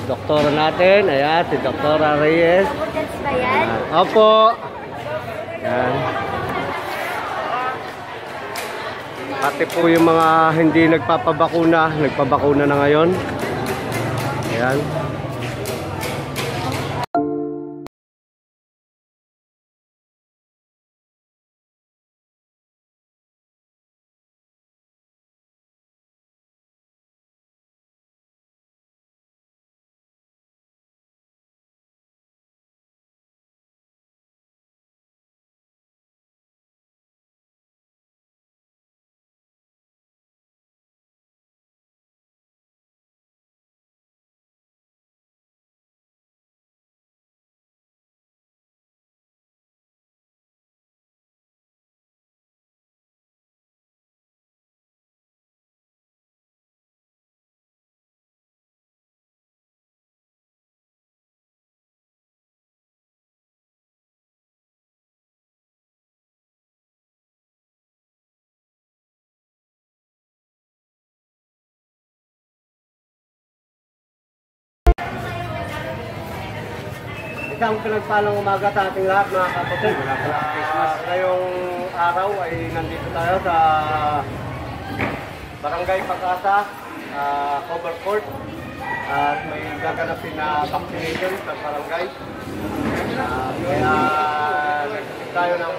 Doktora natin, ayan, si Doktora Reyes. Ba yan? Opo. Ayan. Pati po yung mga hindi nagpapabakuna na ngayon. Ayan. Isang pinagpalang umaga sa ating lahat mga kapatid. Ngayong araw ay nandito tayo sa Barangay Pag-asa, Cover Court. At may gaganapin na vaccination sa barangay. Kaya nagsisit tayo ng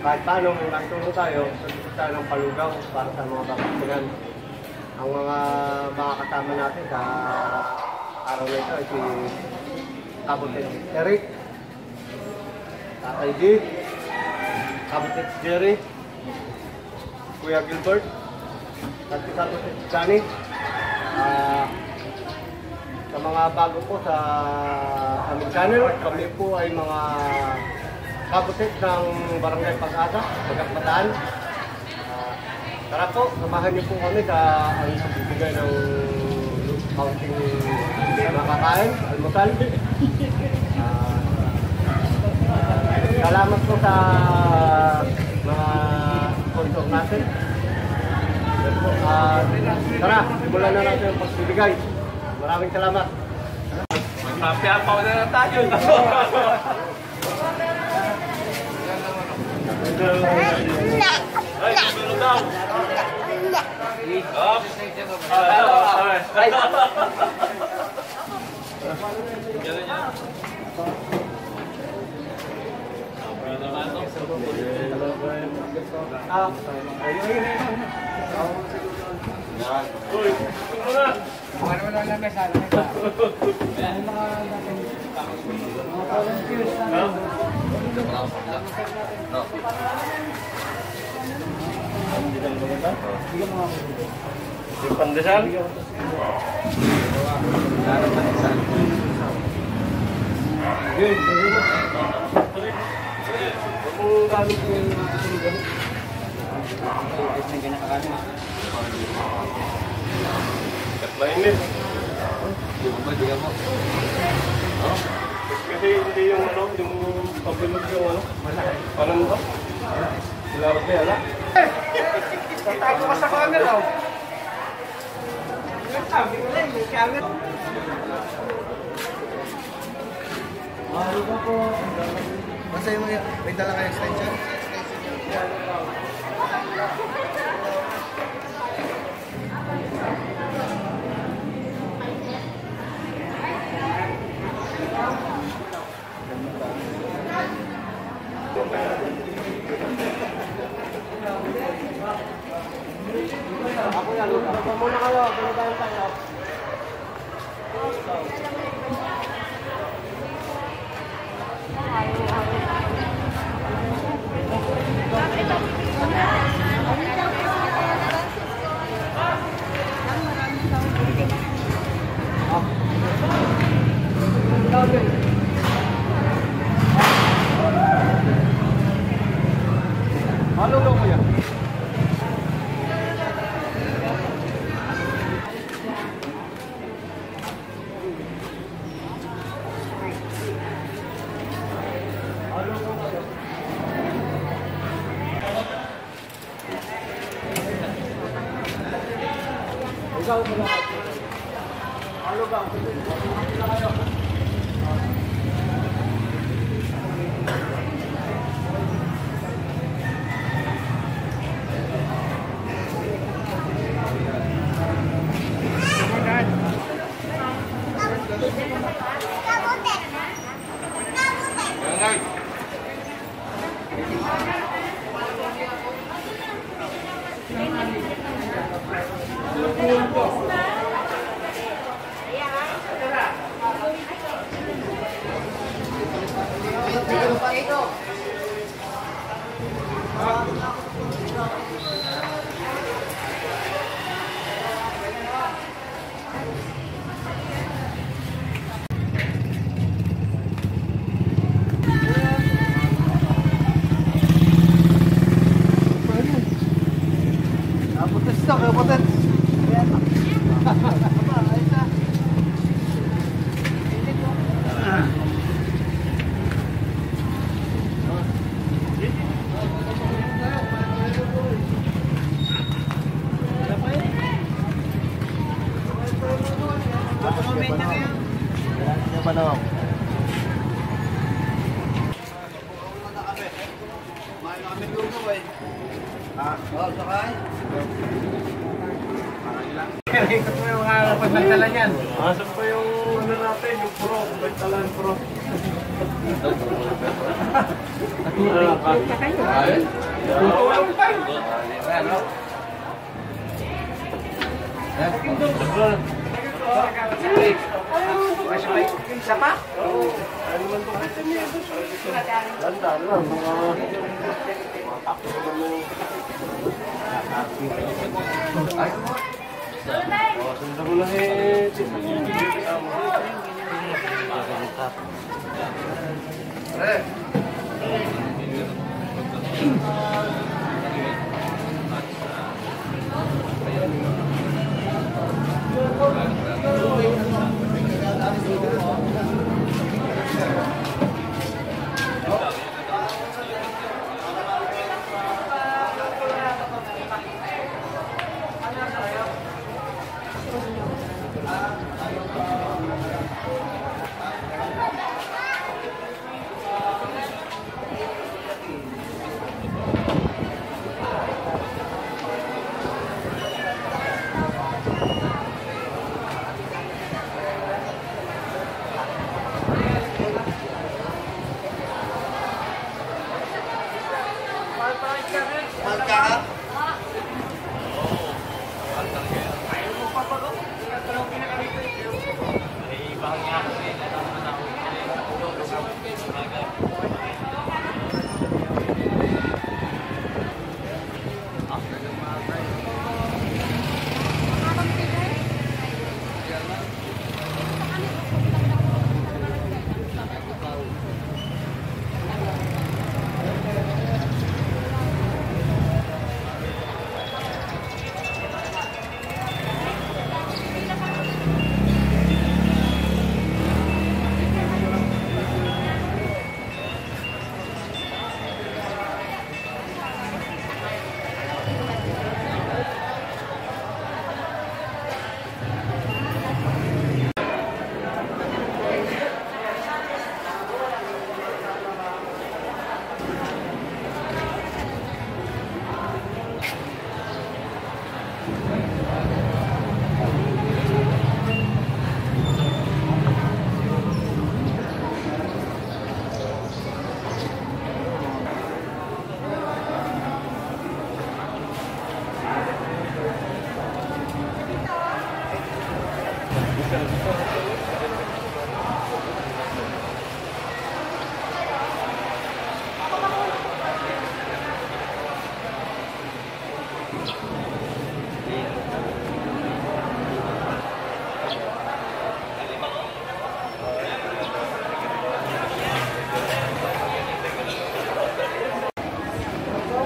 kahit paano may matulong tayo, nagsisit tayo ng palugaw para sa mga vaksinan. Ang mga kasama natin sa araw na ito ay si Kabutit Eric, Tatay D, Kabutit Jerry, Kuya Gilbert, at si Kabutit Johnny. Sa mga bago po sa aming channel, kami po ay mga kabutit ng Barangay Pag-asa, Pagkakbataan. Tara po, samahan niyo po kami sa ang pagbibigay ng counting makakain, almusal. Salamat po sa mga sponsor natin. Tara, simulan na natin ang pagbibigay. Maraming salamat. Magpapiapaw na lang tayo. Ay, siguro daw. Yung pandesal? Kung gamit ko yung sinigang. Mainit. Kasi hindi yung ano, yung pagbilog yung ano. Parang ba? Wala ba kaya ala? Tatago ka sa camera. Sabi ko lang, may camera. Mahalo ka po. Basta yung may dala kayo extension? Ako yan, ano muna kayo, pinagalan tayo. Halo daw ko yan. Ikaw mo lang. Ano ba? Ikot mo yung mga pagdagdala niyan. Asan pa yung ano natin, yung pro, pagtalan pro. Tutulong pa. Ano? Isa pa? Ano man ba natin yan? Ganda lang, mga takbo na mo. Sundan ko lang eh.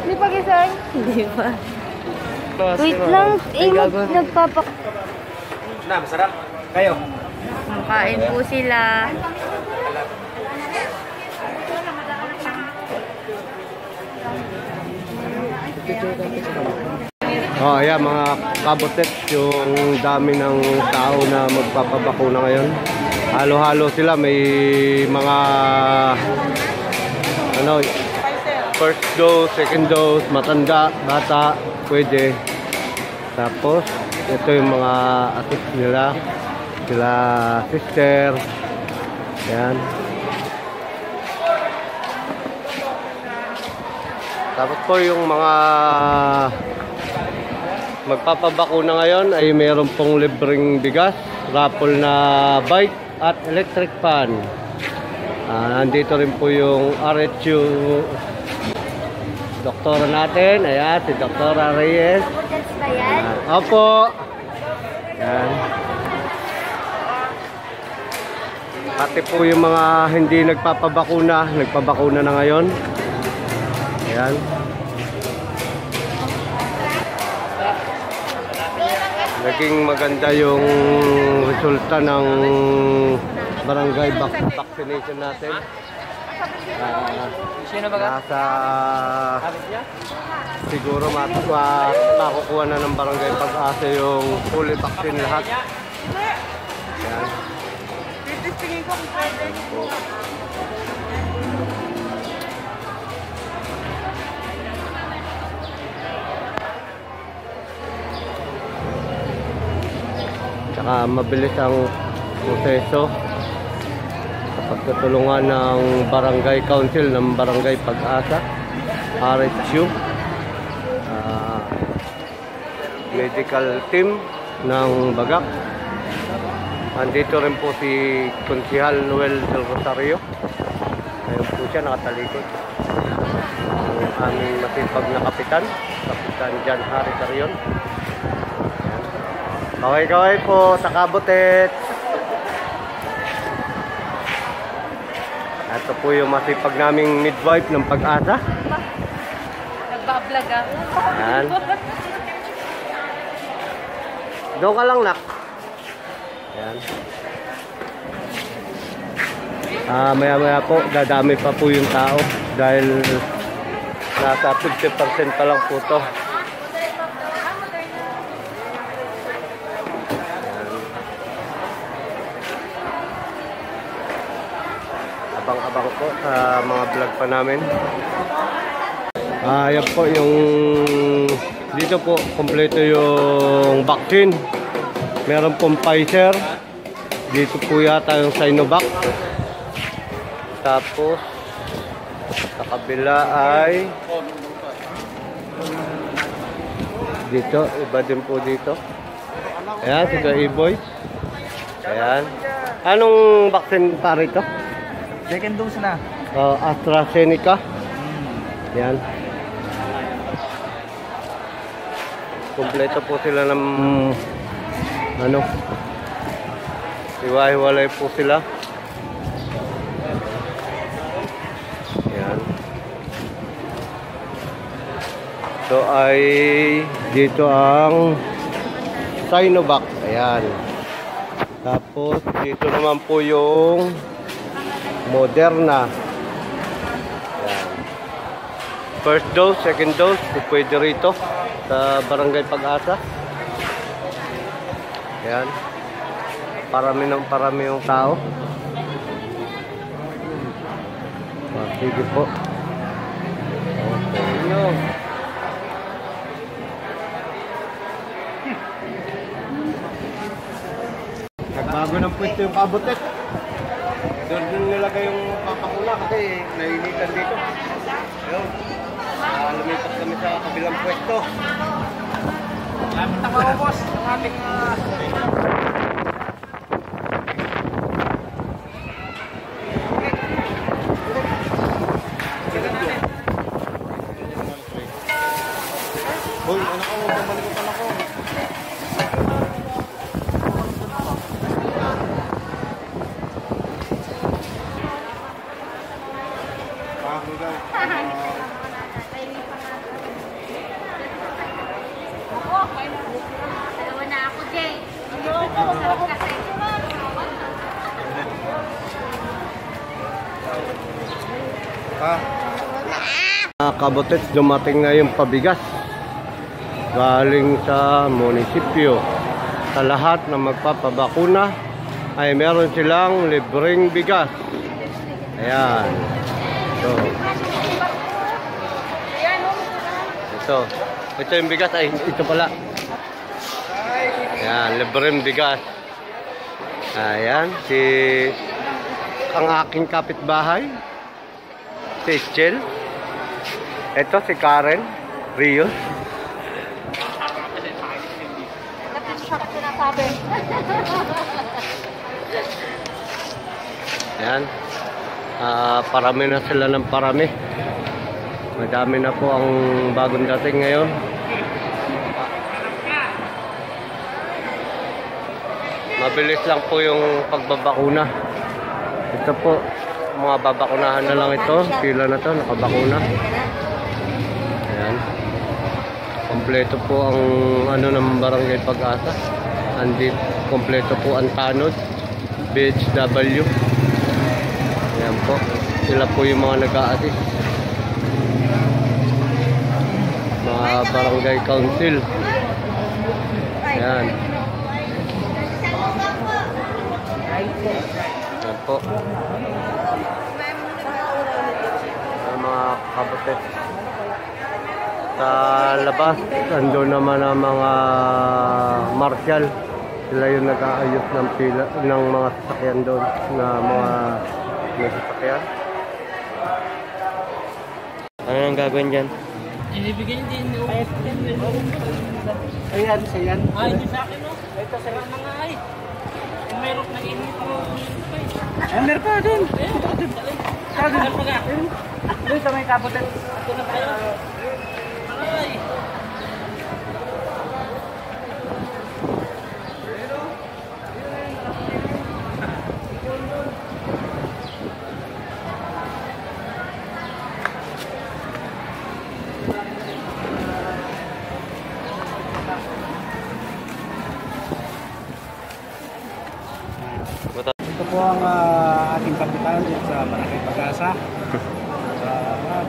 Hindi pa gising? Hindi pa. Wait lang, nagpapa... Na, masarap. Kayo? Kain po sila. Oh, ayan mga kabotet, yung dami ng tao na magpapabakuna ngayon. Halo-halo sila, may mga ano, first dose, second dose, matanda, bata, pwede. Tapos, ito yung mga assist nila, sila sister. Ayan. Tapos po yung mga magpapabakuna ngayon ay meron pong libreng bigas, raffle na bike at electric fan. Nandito rin po yung RHU doktora natin. Ayan, si Doktora Reyes. Opo. Ayan. Pati po yung mga hindi nagpapabakuna na ngayon. Ayan. Naging maganda yung resulta ng barangay vaccination natin. Nasa siguro makukuha na ng barangay Pag-asa yung fully vaccine lahat. Ayan. Tsaka mabilis ang proseso sa pagtutulungan ng barangay council ng barangay Pag-asa, RHU, medical team ng Bagak. Andito rin po si Konsihal Noel del Rosario. Ayun po siya, nakatalikod. Ang aming masipag na Kapitan Jan Harry Carion. Kaway-kaway po sa kabotet. Ito po yung masipag naming midwife ng Pag-asa. Nagbablog ako. Ayan. Doon ka lang, nak. Ayan. Maya-maya po, dadami pa po yung tao dahil nasa 50% pa lang po to. Abang-abang po sa mga vlog pa namin. Yan po yung dito po, kompleto yung vaccine. Meron pong Pfizer. Dito po yata yung Sinovac. Tapos sa kabila ay dito, iba din po dito. Ayan, si Iboy. Ayan. Anong vaccine pare ito? Second dose na. AstraZeneca. Yan. Kompleto po sila ng ano, hiwa-hiwalay po sila. Yan. So ay dito ang Sinovac. Ayan. Tapos dito naman po yung Moderna. Ayan. First dose, second dose, pwede rito sa barangay Pag-asa. Ayan. Parami yung tao. Sige po. Okay. Nagbago ng pwesto yung kabotet. Doon nilagay yung papakula kasi nainitan dito. Ayun. Lumipat kami sa kabilang pwesto. Lapit na maubos ang ating Hoy, anak ko, bumalik ko anak ko. Dalawa na ako, Jay. Kasi. Kabotet, dumating na yung pabigas. galing sa munisipyo. Sa lahat na magpapabakuna ay meron silang libreng bigas. Ayan. Ito yung bigas. Ay, ito pala. Ayan, libreng bigas. Ayan, ang aking kapitbahay, si Chel. Ito si Karen Rios. Ayan. Parami na sila ng parami. Madami na po ang bagong dating ngayon. Mabilis lang po yung pagbabakuna. Ito po, mga babakunahan na lang ito. Pila na to, nakabakuna. Ayan. Kompleto po ang ano ng Barangay Pag-asa. Andito, kompleto po ang tanod. BHW. Ayan po. Sila po yung mga nag-a-assist. Mga Barangay Council. Ayan. Ayan po. Ayan mga kabutet. Sa labas, andun naman ang mga martial. Sila yung nag-aayos ng pila ng mga sasakyan doon na mga sasakyan. Ano ang gagawin dyan? Inibigay din yung ayan, sayan. Ay, hindi sa akin, no? Ito, sira na nga ay. Kung mayroon nag-init mo, ay, meron pa din. Sabi na pag doon sa may kabutan. Ito na tayo. Ay. Ito po ang ating kapitan sa Barangay Pag-asa.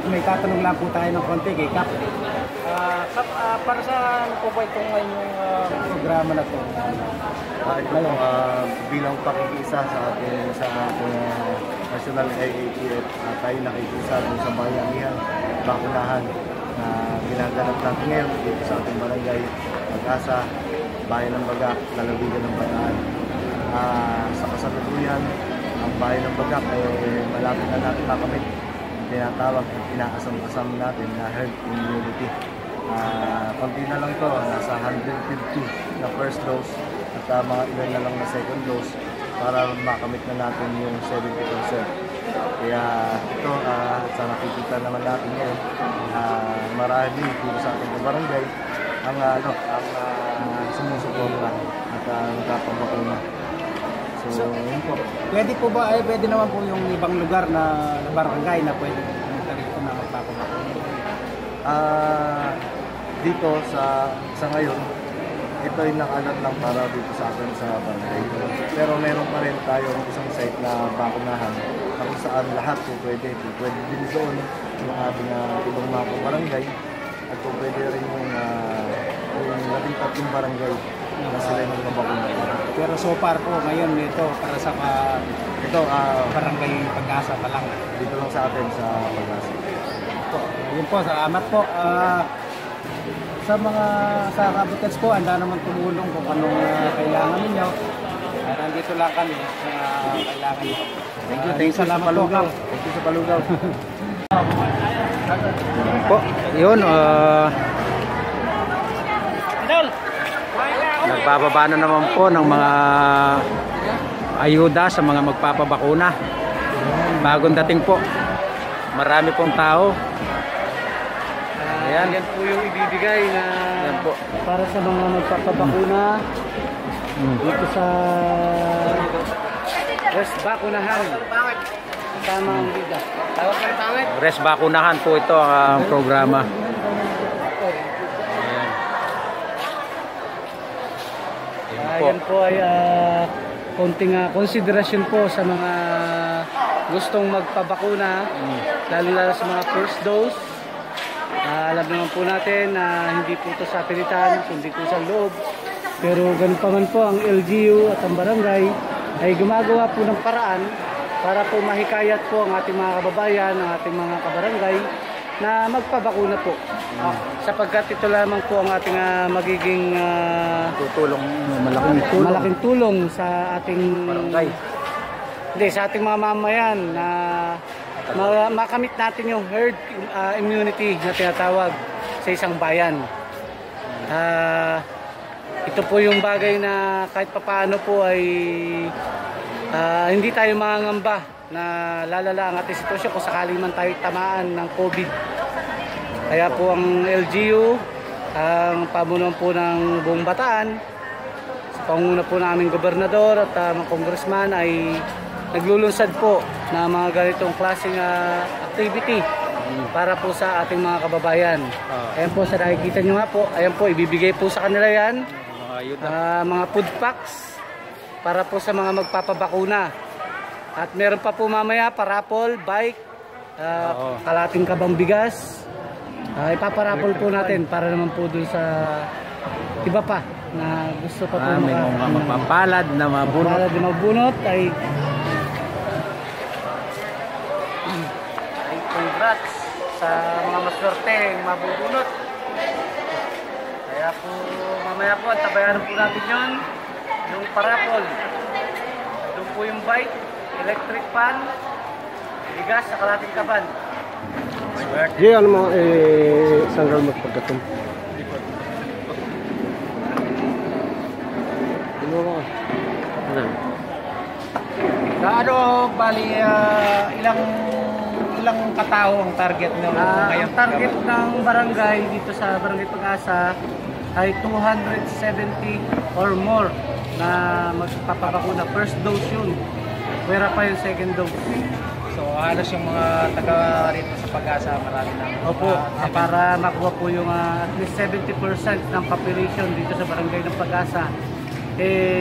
May tatanong lang po tayo ng konti kay Kap. Kap, para sa ano po ba itong ngayong programa na to? Ito bilang pakikiisa sa ating National IATF, tayo nakikiisa dun sa bayanihan, bakunahan na ginaganap natin ngayon dito sa ating Barangay Pag-asa, Bayan ng Bagak, Lalawigan ng Bataan. Sa kasalukuyan, ang Bayan ng Bagak ay malapit na natin makamit. Tinatawag at inaasam-asam natin na herd immunity. Konti na lang ito, nasa 150 na first dose at mga ilan na lang na second dose para makamit na natin yung 70%. Kaya ito, sa nakikita naman natin ngayon, marami dito sa ating barangay ang sumusuporta at nagpapabakuna. So, yun po. Pwede po ba, pwede naman po yung ibang lugar na barangay na pwede pumunta rito na magpapabakuna? Dito sa ngayon, ito ay nakalat lang para dito sa atin sa barangay. Pero meron pa rin tayong isang site na bakunahan kung saan lahat po pwede. Pwede din doon yung ating ibang mga barangay at kung pwede rin yung 13 barangay na sila yung mabakuna. Pero so far po ngayon ito para sa Barangay Pag-asa pa lang. Dito lang sa atin sa Pag-asa. Yun po, salamat po. Sa kabutets po, handa naman tumulong kung anong kailangan ninyo. Nandito lang kami sa kailangan nyo. Thank you sa Palugaw. Thank you sa Palugaw. Po, yun. Nagbababa na naman po ng mga ayuda sa mga magpapabakuna. Bagong dating po. Marami pong tao. Ayan. Yan po yung ibibigay na Po. para sa mga magpapabakuna dito sa Res Bakunahan. Tama ang bida. Tawag ng pangit. Res Bakunahan po ito ang programa. Yan po ay konting konsiderasyon po sa mga gustong magpabakuna, lalo sa mga first dose. Alam naman po natin na hindi po ito sa pilitan, kundi po sa loob. Pero ganun pa man po ang LGU at ang barangay ay gumagawa po ng paraan para po mahikayat po ang ating mga kababayan, ang ating mga kabarangay na magpabakuna po. Sapagkat ito lamang po ang ating magiging Tutulong, malaking tulong sa ating barangay. Hindi, sa ating mga mamayan na makamit natin yung herd immunity na tinatawag sa isang bayan. Ito po yung bagay na kahit papaano po ay hindi tayo mangangamba na lalala ang ating sitwasyon kung sakali man tayo tamaan ng COVID. Kaya po ang LGU, ang pamunuan po ng buong Bataan, sa pangunguna po naming gobernador at mga congressman ay naglulunsad po na mga ganitong klaseng activity para po sa ating mga kababayan. Ayan po, sa nakikita nyo nga po, ayan po, ibibigay po sa kanila yan mga food packs para po sa mga magpapabakuna. At meron pa po mamaya parapol, bike, kalating kabang bigas. Ipaparapol po natin para naman po dun sa iba pa na gusto pa po Mapapalad na mabunot ay congrats sa mga maswerteng mabubunot. Kaya po mamaya po tabayaran po natin yun, yung parapol. Doon po yung bike, electric fan, bigas sa kalating kaban. Di, ano mo, isang round magpagkatong. Ano, bali, ilang katao ang target nyo ngayon? Ang target ng barangay dito sa Barangay Pag-asa ay 270 or more na magpapabakuna. First dose yun. Wala pa yung second dose. So halos yung mga taga rito sa Pag-asa marami na. Opo, para makuha po yung at least 70% ng population dito sa Barangay ng Pag-asa,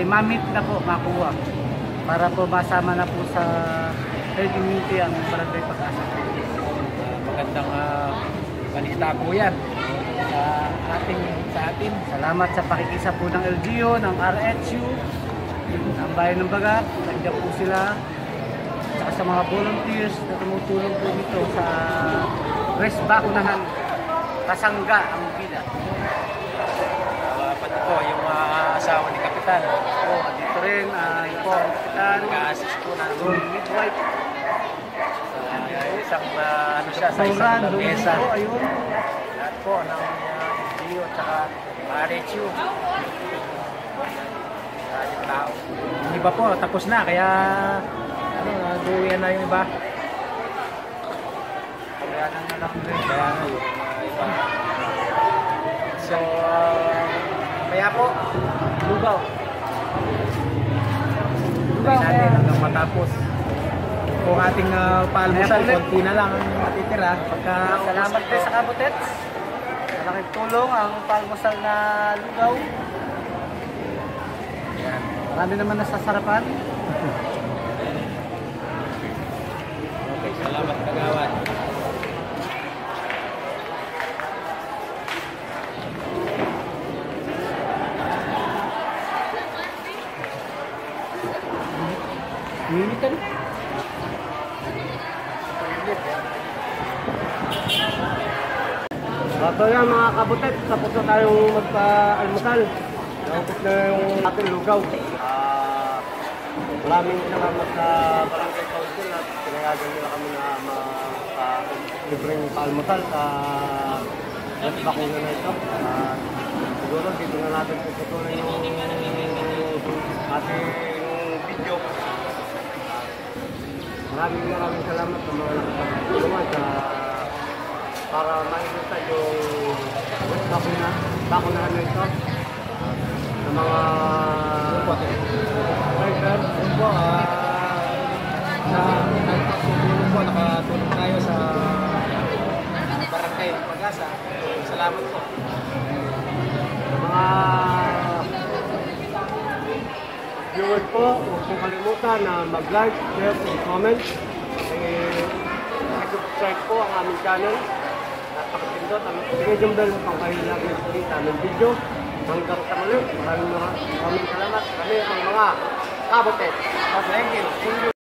mamit na po makuha para po masama na po sa herd immunity ang Barangay Pag-asa. Magandang balita po yan sa atin. Salamat sa pakikisa po ng LGU, ng RHU, ang Bayan ng Baga. Nandiyan po sila. Saka sa mga volunteers na tumutulong po dito sa rest bakunahan. Kasangga ang bida. Pati po yung asawa ni Kapitan. Dito rin, yung po ang kapitan. Nag-assist po ng Midwife. isang sa isang lamesa. Ayun. Lahat po ng LGU at saka RHU. Yung tao. Yung iba po, tapos na. Kaya, duyan na yung iba. Kaya na lang rin. Kaya na yung iba. So, kaya po, lugaw. Lugaw natin hanggang matapos. Kung ating paalmusal, konti na lang ang matitira. Salamat din sa Kabutets. Malaking tulong ang palmusal na lugaw. Marami naman nasasarapan. Okay, salamat kagawad. Militan. So yan mga kabutet, tapos na tayong magpa-almusal. Tapos na yung ating lugaw. Maraming salamat sa Barangay Council at pinayagan nila kami na libreng paalmusal sa bakuna na ito. Siguro dito na natin puputuloy yung ating video. Maraming salamat sa mga nakapagtulungan para mailutan yung bakunahan na ito sa mga driver. Yun po, nakatulong tayo sa Barangay Pag-asa. Salamat po. Mga viewers po, huwag pong kalimutan na mag-like, share, and comment. I-subscribe po ang aming channel. At ito, sige Jumbel, pangkahilang ng ng video. Hanggang sa muli, maraming salamat. Kami ang mga kabote. Thank you.